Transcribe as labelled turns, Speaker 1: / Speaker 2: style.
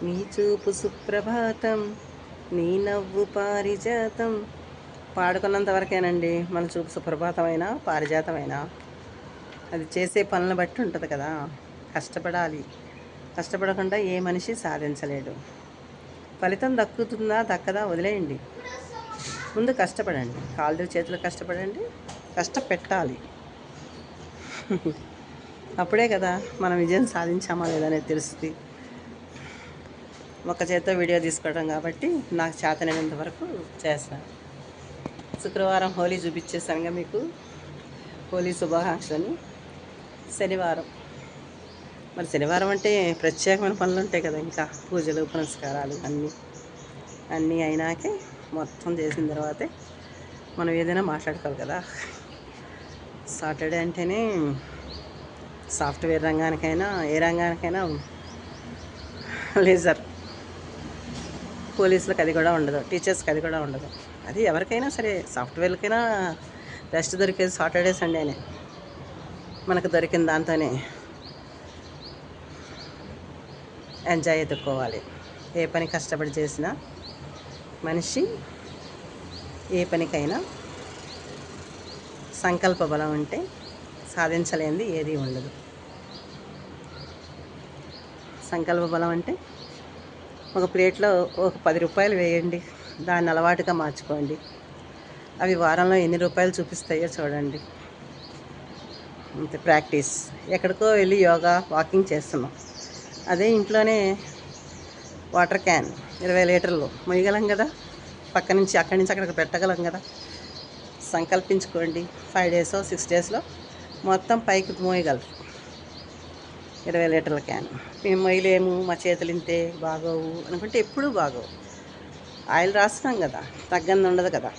Speaker 1: నీ చూపు సుప్రభాతం, నీ నవ్వు పారిజాతం. పాడుకున్నంత వరకేనండి మన చూపు సుప్రభాతమైన పారిజాతమైన. అది చేసే పనులను బట్టి ఉంటుంది కదా. కష్టపడాలి. కష్టపడకుండా ఏ మనిషి సాధించలేడు. ఫలితం దక్కుతుందా దక్కదా వదిలేయండి. ముందు కష్టపడండి, కాళ్ళు చేతులు కష్టపడండి, కష్టపెట్టాలి. అప్పుడే కదా మనం విజయం సాధించామా లేదనేది తెలుస్తుంది. ఒక చేత్తో వీడియో తీసుకోవడం కాబట్టి నాకు చేతనైనంత వరకు చేస్తాను. శుక్రవారం హోలీ చూపించేసానుగా మీకు, హోలీ శుభాకాంక్షలని. శనివారం మరి శనివారం అంటే ప్రత్యేకమైన పనులు ఉంటాయి కదా, ఇంకా పూజలు పునస్కారాలు అన్నీ అయినాకే మొత్తం చేసిన తర్వాతే మనం ఏదైనా మాట్లాడుకోవాలి కదా. సాటర్డే అంటేనే సాఫ్ట్వేర్ రంగానికైనా ఏ రంగానికైనా లేజర్. పోలీసులకు అది కూడా ఉండదు, టీచర్స్కి అది కూడా ఉండదు. అది ఎవరికైనా సరే, సాఫ్ట్వేర్లకైనా రెస్ట్ దొరికేది సాటర్డే సండేనే. మనకు దొరికిన దాంతోనే ఎంజాయ్ ఎత్తుక్కోవాలి. ఏ పని కష్టపడి చేసినా మనిషి ఏ పనికైనా సంకల్ప బలం ఉంటే సాధించలేనిది ఏది ఉండదు. సంకల్ప బలం అంటే ఒక ప్లేట్లో ఒక 10 రూపాయలు వేయండి, దాన్ని అలవాటుగా మార్చుకోండి. అవి వారంలో ఎన్ని రూపాయలు చూపిస్తాయో చూడండి. అంతే ప్రాక్టీస్. ఎక్కడికో వెళ్ళి యోగా వాకింగ్ చేస్తున్నాం, అదే ఇంట్లోనే వాటర్ క్యాన్ 20 లీటర్లు మొయ్యగలం కదా. అక్కడి నుంచి అక్కడికి పెట్టగలం కదా. సంకల్పించుకోండి, 5 డేసో 6 డేస్లో మొత్తం పైకి మోయగలరు 20 లీటర్ల క్యాన్. మేము మొయ్యలేము, మా చేతులు ఇంతే బాగోవు అనుకుంటే ఎప్పుడూ బాగోవు. ఆయిల్ రాస్తున్నాం కదా, తగ్గంది ఉండదు కదా.